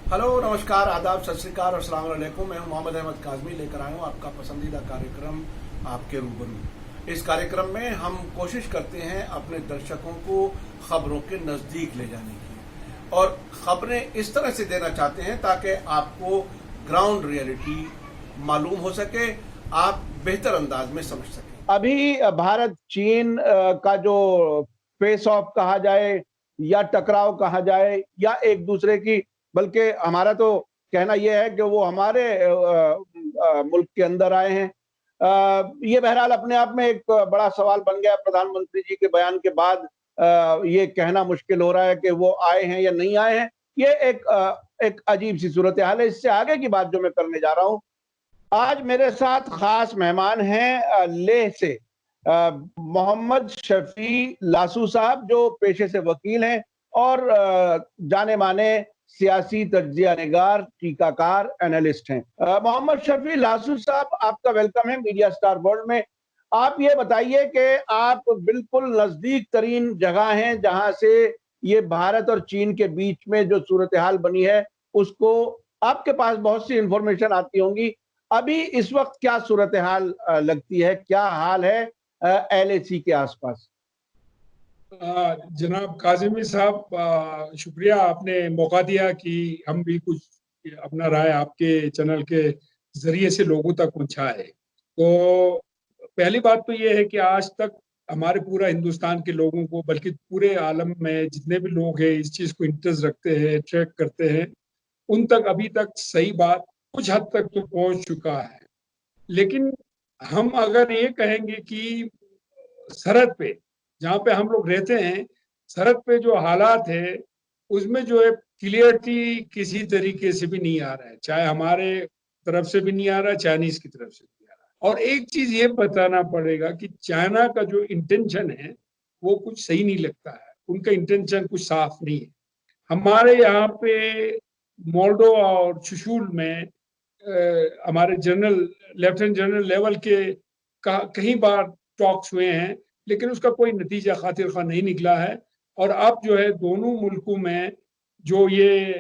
Hello, नमस्कार, आदाब, सत श्री अकाल और अस्सलाम वालेकुम। मैं हूं मोहम्मद अहमद काज़मी, लेकर आया हूं आपका पसंदीदा कार्यक्रम आपके रूबरू। इस कार्यक्रम में हम कोशिश करते हैं अपने दर्शकों को खबरों के नज़दीक ले जाने की, और खबरें इस तरह से देना चाहते हैं ताकि आपको ग्राउंड रियलिटी मालूम हो सके, आप बेहतर अंदाज में समझ सकें। अभी भारत चीन का जो फेस ऑफ कहा जाए या टकराव कहा जाए या एक दूसरे की, बल्कि हमारा तो कहना यह है कि वो हमारे मुल्क के अंदर आए हैं। ये बहरहाल अपने आप में एक बड़ा सवाल बन गया। प्रधानमंत्री जी के बयान के बाद ये कहना मुश्किल हो रहा है कि वो आए हैं या नहीं आए हैं। ये एक अजीब सी सूरत हाल है। इससे आगे की बात जो मैं करने जा रहा हूँ, आज मेरे साथ खास मेहमान हैं लेह से मोहम्मद शफी लासू साहब, जो पेशे से वकील हैं और जाने माने सियासी तज्जिया निगार, टीकाकार, एनालिस्ट हैं। मोहम्मद शफी लासू साहब, आपका वेलकम है मीडिया स्टार वर्ल्ड में। आप ये बताइए कि आप बिल्कुल नजदीक तरीन जगह हैं जहां से ये भारत और चीन के बीच में जो सूरत हाल बनी है, उसको आपके पास बहुत सी इंफॉर्मेशन आती होंगी। अभी इस वक्त क्या सूरत हाल लगती है, क्या हाल है LAC के आसपास? जनाब काजिमी साहब, शुक्रिया, आपने मौका दिया कि हम भी कुछ अपना राय आपके चैनल के जरिए से लोगों तक पहुंचाए। तो पहली बात तो ये है कि आज तक हमारे पूरा हिंदुस्तान के लोगों को, बल्कि पूरे आलम में जितने भी लोग हैं इस चीज को इंटरेस्ट रखते हैं, ट्रैक करते हैं, उन तक अभी तक सही बात कुछ हद तक तो पहुंच चुका है। लेकिन हम अगर ये कहेंगे कि सरहद पे, जहाँ पे हम लोग रहते हैं, सरहद पे जो हालात है उसमें जो है क्लियरिटी किसी तरीके से भी नहीं आ रहा है। चाहे हमारे तरफ से भी नहीं आ रहा है, चाइनीज की तरफ से भी नहीं आ रहा है। और एक चीज ये बताना पड़ेगा कि चाइना का जो इंटेंशन है वो कुछ सही नहीं लगता है। उनका इंटेंशन कुछ साफ नहीं है। हमारे यहाँ पे मोल्डोवा और चुशूल में हमारे जनरल, लेफ्टिनेंट जनरल लेवल के कई बार टॉक्स हुए हैं, लेकिन उसका कोई नतीजा खातिर खा नहीं निकला है। और अब जो है दोनों मुल्कों में जो ये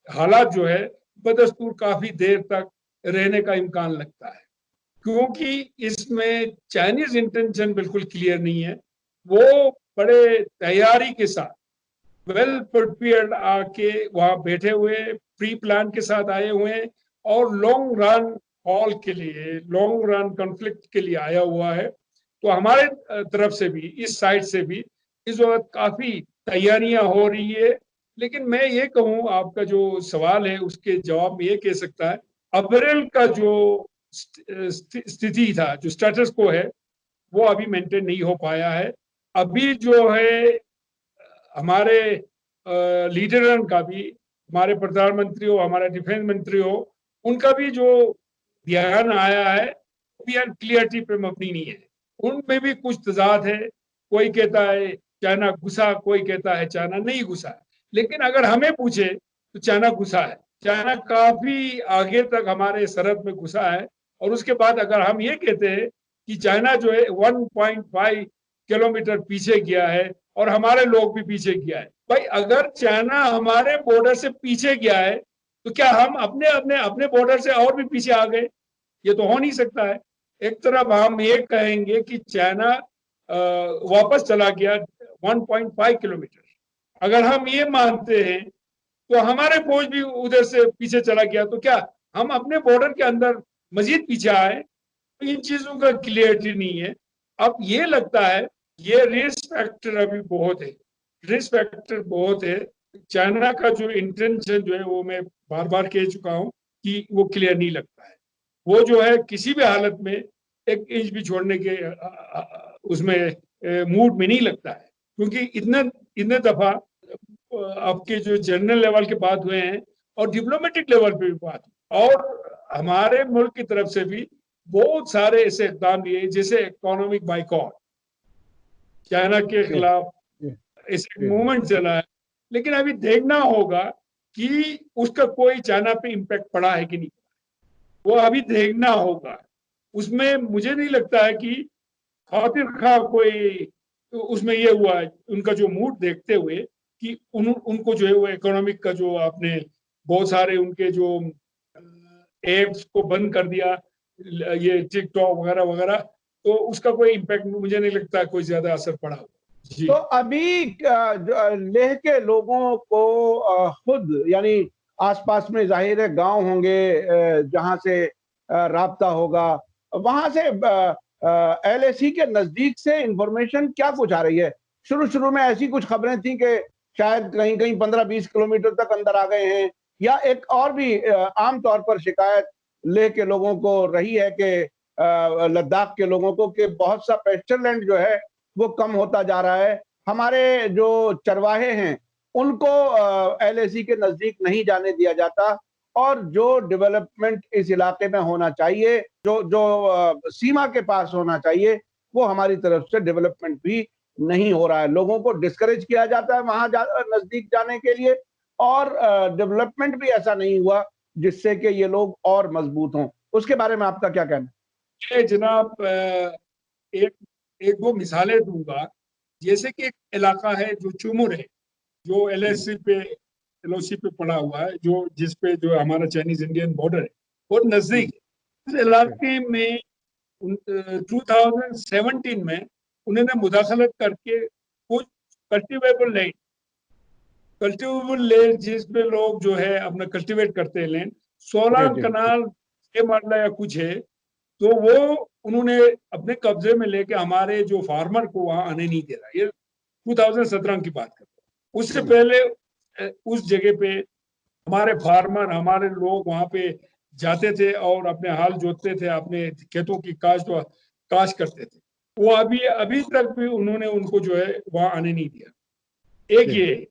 हालात जो है बदस्तूर काफी देर तक रहने का इम्कान लगता है, क्योंकि इसमें चाइनीज इंटेंशन बिल्कुल क्लियर नहीं है। वो बड़े तैयारी के साथ, वेल प्रिपेयर्ड आके वहां बैठे हुए, प्री प्लान के साथ आए हुए हैं और लॉन्ग रन हॉल के लिए, लॉन्ग रन कॉन्फ्लिक्ट के लिए आया हुआ है। तो हमारे तरफ से भी, इस साइड से भी इस वक्त काफी तैयारियां हो रही है। लेकिन मैं ये कहूँ, आपका जो सवाल है उसके जवाब में ये कह सकता है, अप्रैल का जो स्थिति था, जो स्टेटस को है, वो अभी मेंटेन नहीं हो पाया है। अभी जो है हमारे लीडर का भी, हमारे प्रधानमंत्री हो, हमारे डिफेंस मंत्री हो, उनका भी जो ध्यान आया है वो यार क्लियरिटी पे मबनी नहीं है। उनमें भी कुछ तजाद है। कोई कहता है चाइना घुसा, कोई कहता है चाइना नहीं घुसा। लेकिन अगर हमें पूछे तो चाइना घुसा है। चाइना काफी आगे तक हमारे सरहद में घुसा है। और उसके बाद अगर हम ये कहते हैं कि चाइना जो है 1.5 किलोमीटर पीछे गया है और हमारे लोग भी पीछे गया है, भाई अगर चाइना हमारे बॉर्डर से पीछे गया है तो क्या हम अपने अपने अपने बॉर्डर से और भी पीछे आ गए? ये तो हो नहीं सकता है। एक तरफ हम ये कहेंगे कि चाइना वापस चला गया 1.5 किलोमीटर, अगर हम ये मानते हैं तो हमारे फौज भी उधर से पीछे चला गया, तो क्या हम अपने बॉर्डर के अंदर मजीद पीछे आए? तो इन चीजों का क्लियरिटी नहीं है। अब ये लगता है ये रिस्क फैक्टर अभी बहुत है, रिस्क फैक्टर बहुत है। चाइना का जो इंटेंशन जो है वो मैं बार बार कह चुका हूं कि वो क्लियर नहीं लगता है। वो जो है किसी भी हालत में 1 इंच भी छोड़ने के उसमें मूड में नहीं लगता है, क्योंकि इतने इतने दफा आपके जो जनरल लेवल के बात हुए हैं और डिप्लोमेटिक लेवल पे भी बात, और हमारे मुल्क की तरफ से भी बहुत सारे ऐसे इकदाम लिए, जैसे इकोनॉमिक बाइकॉट, चाइना के खिलाफ ऐसे मूवमेंट चला है। लेकिन अभी देखना होगा कि उसका कोई चाइना पे इम्पैक्ट पड़ा है कि नहीं, वो अभी देखना होगा। उसमें मुझे नहीं लगता है कि खातिर खा कोई उसमें ये हुआ है, उनका जो मूड देखते हुए कि उनको जो है वो इकोनॉमिक का जो आपने बहुत सारे उनके जो एप्स को बंद कर दिया, ये टिकटॉक वगैरह वगैरह, तो उसका कोई इम्पैक्ट मुझे नहीं लगता कोई ज्यादा असर पड़ा होगा। जी। तो अभी लेह के लोगों को खुद यानी आसपास में जाहिर है गांव होंगे जहां से राब्ता होगा, वहां से एलएसी के नजदीक से इंफॉर्मेशन क्या कुछ आ रही है? शुरू शुरू में ऐसी कुछ खबरें थी कि शायद कहीं कहीं 15-20 किलोमीटर तक अंदर आ गए हैं, या एक और भी आम तौर पर शिकायत लेह के लोगों को रही है कि लद्दाख के लोगों को कि बहुत सा पेस्चरलैंड जो है वो कम होता जा रहा है, हमारे जो चरवाहे हैं उनको एलएसी के नजदीक नहीं जाने दिया जाता, और जो डेवलपमेंट इस इलाके में होना चाहिए, जो जो सीमा के पास होना चाहिए, वो हमारी तरफ से डेवलपमेंट भी नहीं हो रहा है। लोगों को डिस्करेज किया जाता है वहां नजदीक जाने के लिए, और डेवलपमेंट भी ऐसा नहीं हुआ जिससे कि ये लोग और मजबूत हों। उसके बारे में आपका क्या कहना है? जनाब, एक एक दो मिसालें दूंगा। जैसे कि एक इलाका है जो चुमुर है, जो एलओसी पे पड़ा हुआ है, जो जिस पे जो हमारा चाइनीज इंडियन बॉर्डर है, और नजदीक इस इलाके में 2017 में उन्होंने मुदाखलत करके कुछ कल्टिवेबल लैंड जिसपे लोग जो है अपना कल्टिवेट करते हैं लैंड, 16 जी जी कनाल 6 मरला या कुछ है, तो वो उन्होंने अपने कब्जे में लेके हमारे जो फार्मर को वहां आने नहीं दे रहा। ये 2017 की बात करते हैं। उससे पहले उस जगह पे हमारे फार्मर, हमारे लोग वहां पे जाते थे और अपने हाल जोतते थे, अपने खेतों की काश करते थे। वो अभी अभी तक भी उन्होंने उनको जो है वहां आने नहीं दिया। एक ये।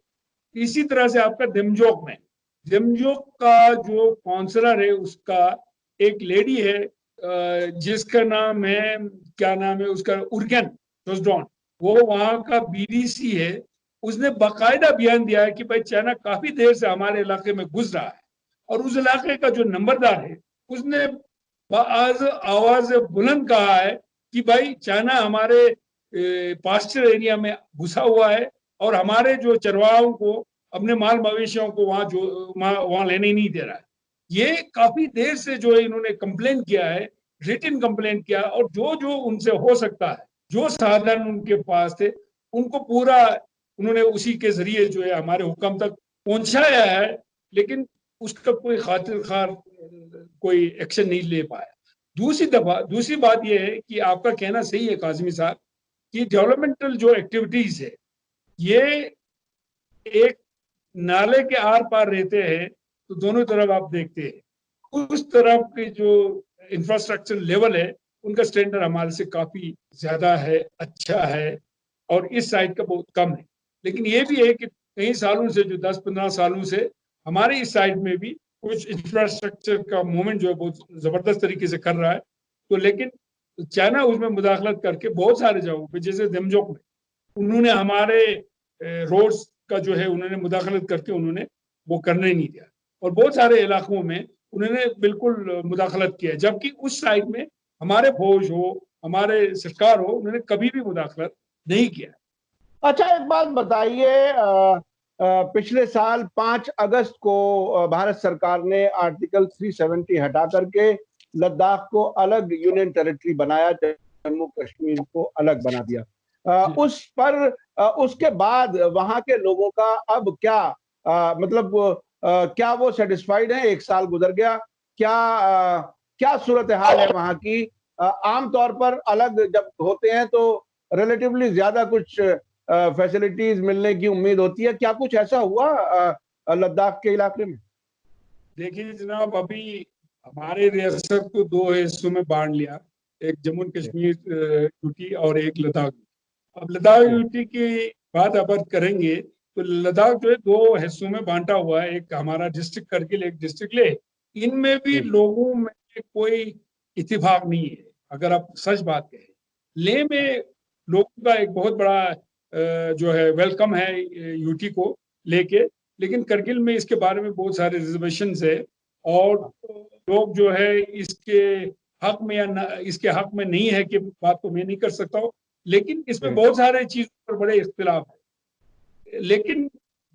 इसी तरह से आपका दिमजोक का जो काउंसलर है, उसका एक लेडी है जिसका नाम है, क्या नाम है उसका, उर्गेन जोसडॉन, वो वहां का बीडीसी है। उसने बाकायदा बयान दिया है कि भाई चाइना काफी देर से हमारे इलाके में घुस रहा है, और उस इलाके का जो नंबरदार है उसने आवाज बुलंद कहा है कि भाई चाइना हमारे पास्चर एरिया में घुसा हुआ है, और हमारे जो चरवाहों को, अपने माल मवेशियों को वहां लेने नहीं दे रहा है। ये काफी देर से जो है इन्होंने कंप्लेन किया है, रिटन कंप्लेन किया, और जो जो उनसे हो सकता है, जो साधन उनके पास थे, उनको पूरा उन्होंने उसी के जरिए जो है हमारे हुक्म तक पहुंचाया है, लेकिन उसका कोई खातिर खार कोई एक्शन नहीं ले पाया। दूसरी बात यह है कि आपका कहना सही है काजमी साहब, कि डेवलपमेंटल जो एक्टिविटीज है, ये एक नाले के आर पार रहते हैं तो दोनों तरफ आप देखते हैं उस तरफ के जो इंफ्रास्ट्रक्चर लेवल है, उनका स्टैंडर्ड हमारे से काफी ज्यादा है, अच्छा है, और इस साइड का बहुत कम है। लेकिन ये भी है कि कई सालों से, जो 10-15 सालों से हमारे इस साइड में भी कुछ इंफ्रास्ट्रक्चर का मूवमेंट जो है बहुत जबरदस्त तरीके से कर रहा है। तो लेकिन चाइना उसमें मुदाखलत करके बहुत सारे जगहों पे, जैसे दमजोक में उन्होंने हमारे रोड्स का जो है उन्होंने मुदाखलत करके उन्होंने वो करने नहीं दिया, और बहुत सारे इलाकों में उन्होंने बिल्कुल मुदाखलत किया, जबकि उस साइड में हमारे फौज हो, हमारे सरकार हो, उन्होंने कभी भी मुदाखलत नहीं किया। अच्छा, एक बात बताइए, पिछले साल 5 अगस्त को भारत सरकार ने आर्टिकल 370 हटा करके लद्दाख को अलग यूनियन टेरिटरी बनाया, जम्मू कश्मीर को अलग बना दिया। उस पर उसके बाद वहां के लोगों का अब क्या मतलब क्या वो सेटिस्फाइड है? 1 साल गुजर गया, क्या सूरत हाल है वहां की? आमतौर पर अलग जब होते हैं तो रिलेटिवली ज्यादा कुछ फैसिलिटीज मिलने की उम्मीद होती है। क्या कुछ ऐसा हुआ लद्दाख के इलाके में? देखिए जनाब, अभी हमारे रियासत को 2 हिस्सों में बांट लिया, एक जम्मू कश्मीर यूटी और एक लद्दाख। अब लद्दाख यूटी की बात अब करेंगे तो लद्दाख जो है 2 हिस्सों में बांटा हुआ है, एक हमारा डिस्ट्रिक्ट करगिल, एक डिस्ट्रिक्ट लेह। इनमें भी लोगों में कोई इत्तेफाक नहीं है, अगर आप सच बात कहें। लेह में लोगों का एक बहुत बड़ा जो है वेलकम है यूटी को लेके, लेकिन करगिल में इसके बारे में बहुत सारे रिजर्वेशन है, और लोग जो है इसके हक में या इसके हक में नहीं है कि बात को मैं नहीं कर सकता हूँ, लेकिन इसमें बहुत सारे चीजों पर बड़े इख्तिलाफ है। लेकिन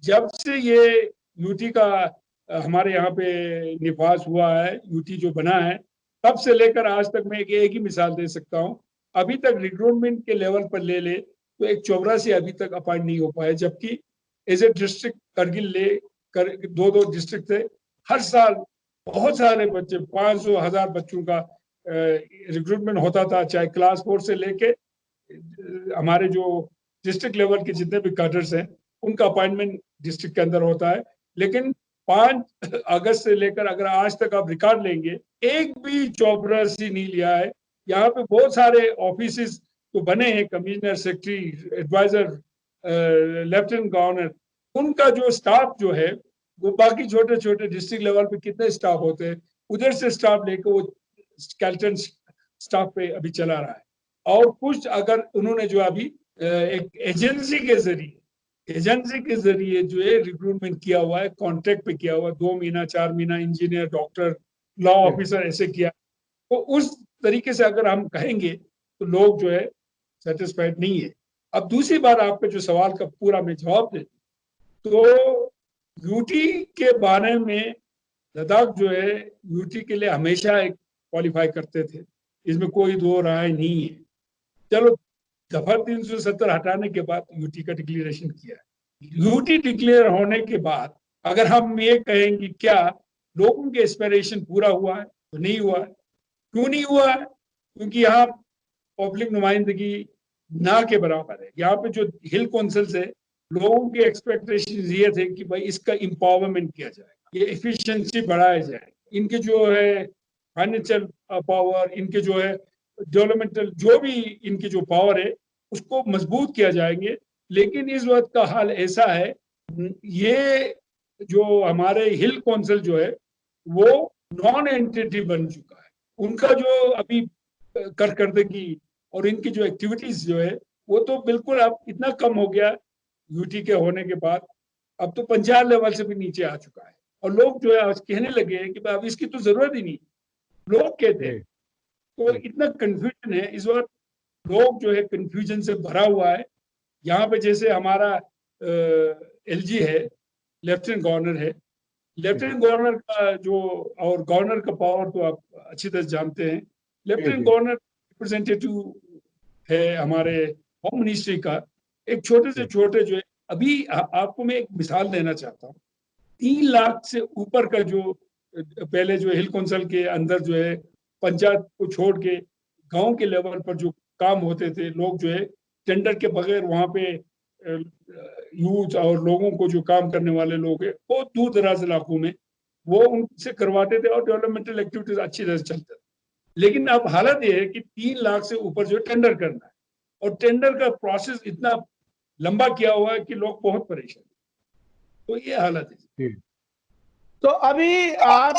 जब से ये यूटी का हमारे यहाँ पे निवास हुआ है, यूटी जो बना है, तब से लेकर आज तक मैं एक ही मिसाल दे सकता हूँ। अभी तक रिक्रूटमेंट के लेवल पर ले तो एक चौरासी अभी तक अपॉइंट नहीं हो पाए, जबकि एज ए डिस्ट्रिक्ट करगिल ले कर 2-2 डिस्ट्रिक्ट थे। हर साल बहुत सारे बच्चे, 500,000 बच्चों का रिक्रूटमेंट होता था, चाहे क्लास 4 से लेके हमारे जो डिस्ट्रिक्ट लेवल के जितने भी कैडर्स हैं उनका अपॉइंटमेंट डिस्ट्रिक्ट के अंदर होता है। लेकिन 5 अगस्त से लेकर अगर आज तक आप रिकॉर्ड लेंगे, एक भी चौपरासी नहीं लिया है। यहाँ पे बहुत सारे ऑफिस तो बने हैं, commissioner, secretary, adviser, lieutenant governor, उनका जो स्टाफ जो है वो बाकी छोटे छोटे डिस्ट्रिक्ट लेवल पे कितने स्टाफ होते हैं, उधर से स्टाफ लेकर वो स्केलेटन स्टाफ पे अभी चला रहा है। और कुछ अगर उन्होंने जो अभी एक एजेंसी के जरिए जो है रिक्रूटमेंट किया हुआ है, कॉन्ट्रैक्ट पे किया हुआ है, 2 महीना 4 महीना, इंजीनियर, डॉक्टर, लॉ ऑफिसर ऐसे किया, तो उस तरीके से अगर हम कहेंगे तो लोग जो है सेटिस्फाइड नहीं है। अब दूसरी बार आपके जो सवाल का पूरा मैं जवाब दे, तो यूटी के बारे में लद्दाख जो है यूटी के लिए हमेशा एक क्वालिफाई करते थे, इसमें कोई दो राय नहीं है। चलो दफा 370 हटाने के बाद यूटी का डिक्लेरेशन किया है। यूटी डिक्लेयर होने के बाद अगर हम ये कहेंगे क्या लोगों के एस्पिरेशन पूरा हुआ है, तो नहीं हुआ है। क्यों नहीं हुआ है? क्योंकि यहाँ पब्लिक नुमाइंदगी ना के बराबर है। यहाँ पे जो हिल काउंसिल से लोगों के एक्सपेक्टेशन ये थे कि भाई इसका एम्पावरमेंट किया जाए, ये एफिशिएंसी बढ़ाया जाए, इनके जो है फाइनेंशियल पावर, इनके जो है डेवलपमेंटल जो भी इनकी जो पावर है उसको मजबूत किया जाएंगे। लेकिन इस वक्त का हाल ऐसा है, ये जो हमारे हिल काउंसिल जो है वो नॉन एंटिटी बन चुका है। उनका जो अभी करकर्दगी और इनकी जो एक्टिविटीज जो है वो तो बिल्कुल अब इतना कम हो गया यूटी के होने के बाद, अब तो पंचायत लेवल से भी नीचे आ चुका है। और लोग जो है आज कहने लगे हैं कि अब इसकी तो जरूरत ही नहीं, लोग कहते हैं। तो इतना कंफ्यूजन है इस वक्त, लोग जो है कंफ्यूजन से भरा हुआ है। यहाँ पे जैसे हमारा एलजी है, लेफ्टिनेंट गवर्नर है, लेफ्टिनेंट गवर्नर का जो और गवर्नर का पावर तो आप अच्छी तरह जानते हैं। लेफ्टिनेंट गवर्नर रिप्रेजेंटेटिव है हमारे होम मिनिस्ट्री का। एक छोटे से छोटे जो है, अभी आपको मैं एक मिसाल देना चाहता हूँ, 3 लाख से ऊपर का जो पहले जो हिल काउंसिल के अंदर जो है पंचायत को छोड़ के गांव के लेवल पर जो काम होते थे, लोग जो है टेंडर के बगैर वहां पे यूथ और लोगों को जो काम करने वाले लोग हैं बहुत दूर दराज इलाकों में वो उनसे करवाते थे और डेवलपमेंटल एक्टिविटीज अच्छी तरह से चलते थे। लेकिन अब हालत ये है कि 3 लाख से ऊपर जो टेंडर करना है और टेंडर का प्रोसेस इतना लंबा किया हुआ है कि लोग बहुत परेशान। तो ये हालत है। तो अभी आप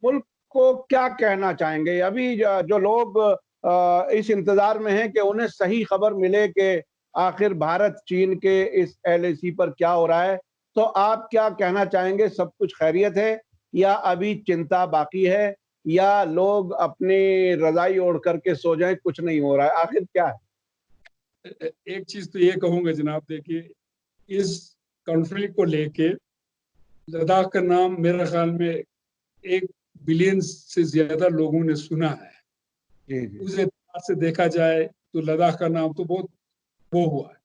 मुल्क को क्या कहना चाहेंगे? अभी जो लोग इस इंतजार में हैं कि उन्हें सही खबर मिले कि आखिर भारत चीन के इस एलएसी पर क्या हो रहा है, तो आप क्या कहना चाहेंगे? सब कुछ खैरियत है या अभी चिंता बाकी है, या लोग अपनी रजाई ओढ़ करके सो जाएं, कुछ नहीं हो रहा है? आखिर क्या है? एक चीज तो ये कहूंगा जनाब, देखिए इस कॉन्फ्लिक्ट को लेके लद्दाख का नाम मेरे ख्याल में 1 बिलियन से ज्यादा लोगों ने सुना है। उस एतबार से देखा जाए तो लद्दाख का नाम तो बहुत वो हुआ है।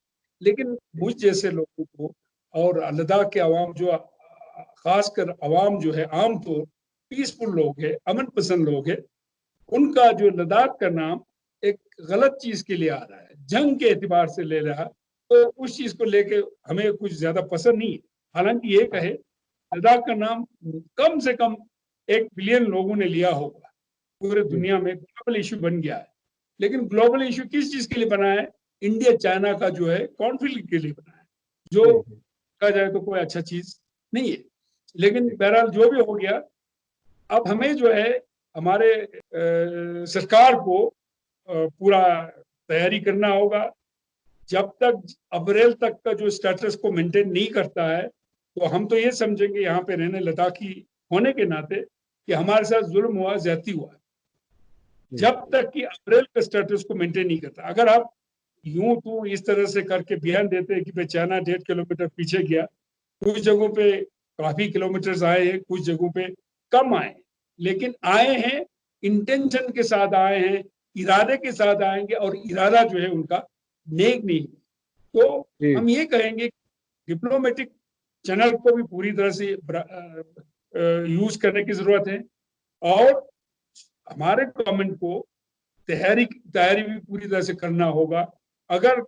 लेकिन मुझ जैसे लोगों को और लद्दाख के अवाम जो खासकर अवाम जो है आमतौर पीसफुल लोग है, अमन पसंद लोग है, उनका जो लद्दाख का नाम एक गलत चीज के लिए आ रहा है, जंग के एतबार से ले रहा है, तो उस चीज को लेके हमें कुछ ज्यादा पसंद नहीं है। हालांकि ये कहे लद्दाख का नाम कम से कम 1 बिलियन लोगों ने लिया होगा, पूरे दुनिया में ग्लोबल इशू बन गया है। लेकिन ग्लोबल इशू किस चीज के लिए बना है? इंडिया चाइना का जो है कॉन्फ्लिक्ट के लिए बना है, जो कहा जाए तो कोई अच्छा चीज नहीं है। लेकिन बहरहाल जो भी हो गया, अब हमें जो है हमारे सरकार को पूरा तैयारी करना होगा। जब तक अप्रैल तक का जो स्टेटस को मेंटेन नहीं करता है तो हम तो ये समझेंगे यहाँ पे रहने लद्दाखी होने के नाते कि हमारे साथ जुल्म हुआ, ज्यादती हुआ। जब तक कि अप्रैल का स्टेटस को मेंटेन नहीं करता, अगर आप यूं तो इस तरह से करके बयान देते हैं कि भाई चाइना 1.5 किलोमीटर पीछे गया, कुछ जगहों पे काफी किलोमीटर्स आए हैं, कुछ जगहों पे कम आए, लेकिन आए हैं, इंटेंशन के साथ आए हैं, इरादे के साथ आएंगे, और इरादा जो है उनका नेक नहीं। तो जी हम ये कहेंगे डिप्लोमेटिक चैनल को भी पूरी तरह से यूज करने की जरूरत है, और हमारे गवर्नमेंट को तैयारी भी पूरी तरह से करना होगा। अगर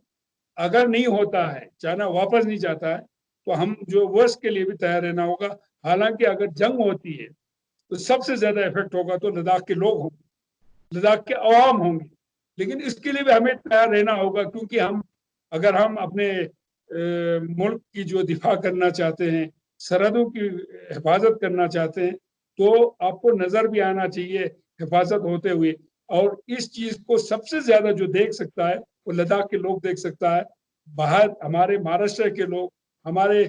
अगर नहीं होता है, चाइना वापस नहीं जाता है, तो हम जो वर्ष के लिए भी तैयार रहना होगा। हालांकि अगर जंग होती है तो सबसे ज्यादा इफेक्ट होगा तो लद्दाख के लोग होंगे, लद्दाख के अवाम होंगे, लेकिन इसके लिए भी हमें तैयार रहना होगा, क्योंकि अगर हम अपने मुल्क की जो दिफा करना चाहते हैं, सरहदों की हिफाजत करना चाहते हैं, तो आपको नजर भी आना चाहिए हिफाजत होते हुए। और इस चीज को सबसे ज्यादा जो देख सकता है वो लद्दाख के लोग देख सकता है। बाहर हमारे महाराष्ट्र के लोग, हमारे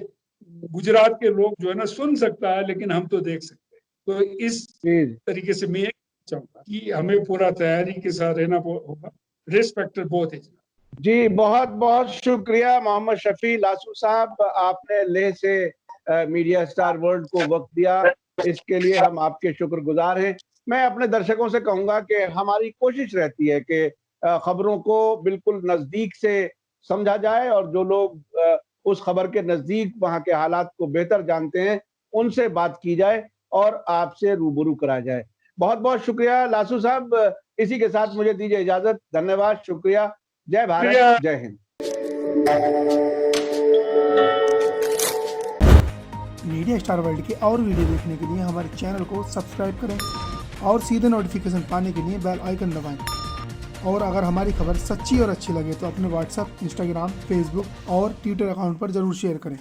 गुजरात के लोग जो है ना सुन सकता है, लेकिन हम तो देख सकते हैं। तो इस जी तरीके से मैं चाहूंगा कि हमें पूरा तैयारी के साथ रहना होगा। Respected both as. जी, बहुत बहुत शुक्रिया मोहम्मद शफी लासू साहब, आपने लेह से मीडिया स्टार वर्ल्ड को वक्त दिया, इसके लिए हम आपके शुक्रगुजार हैं। मैं अपने दर्शकों से कहूंगा कि हमारी कोशिश रहती है कि खबरों को बिल्कुल नजदीक से समझा जाए, और जो लोग उस खबर के नजदीक वहां के हालात को बेहतर जानते हैं उनसे बात की जाए और आपसे रूबरू कराया जाए। बहुत बहुत शुक्रिया लासू साहब, इसी के साथ मुझे दीजिए इजाजत। धन्यवाद, शुक्रिया, जय भारत, जय हिंद। मीडिया स्टार वर्ल्ड के और वीडियो देखने के लिए हमारे चैनल को सब्सक्राइब करें और सीधे नोटिफिकेशन पाने के लिए बेल आइकन दबाएं। और अगर हमारी खबर सच्ची और अच्छी लगे तो अपने व्हाट्सएप, इंस्टाग्राम, फेसबुक और ट्विटर अकाउंट पर जरूर शेयर करें।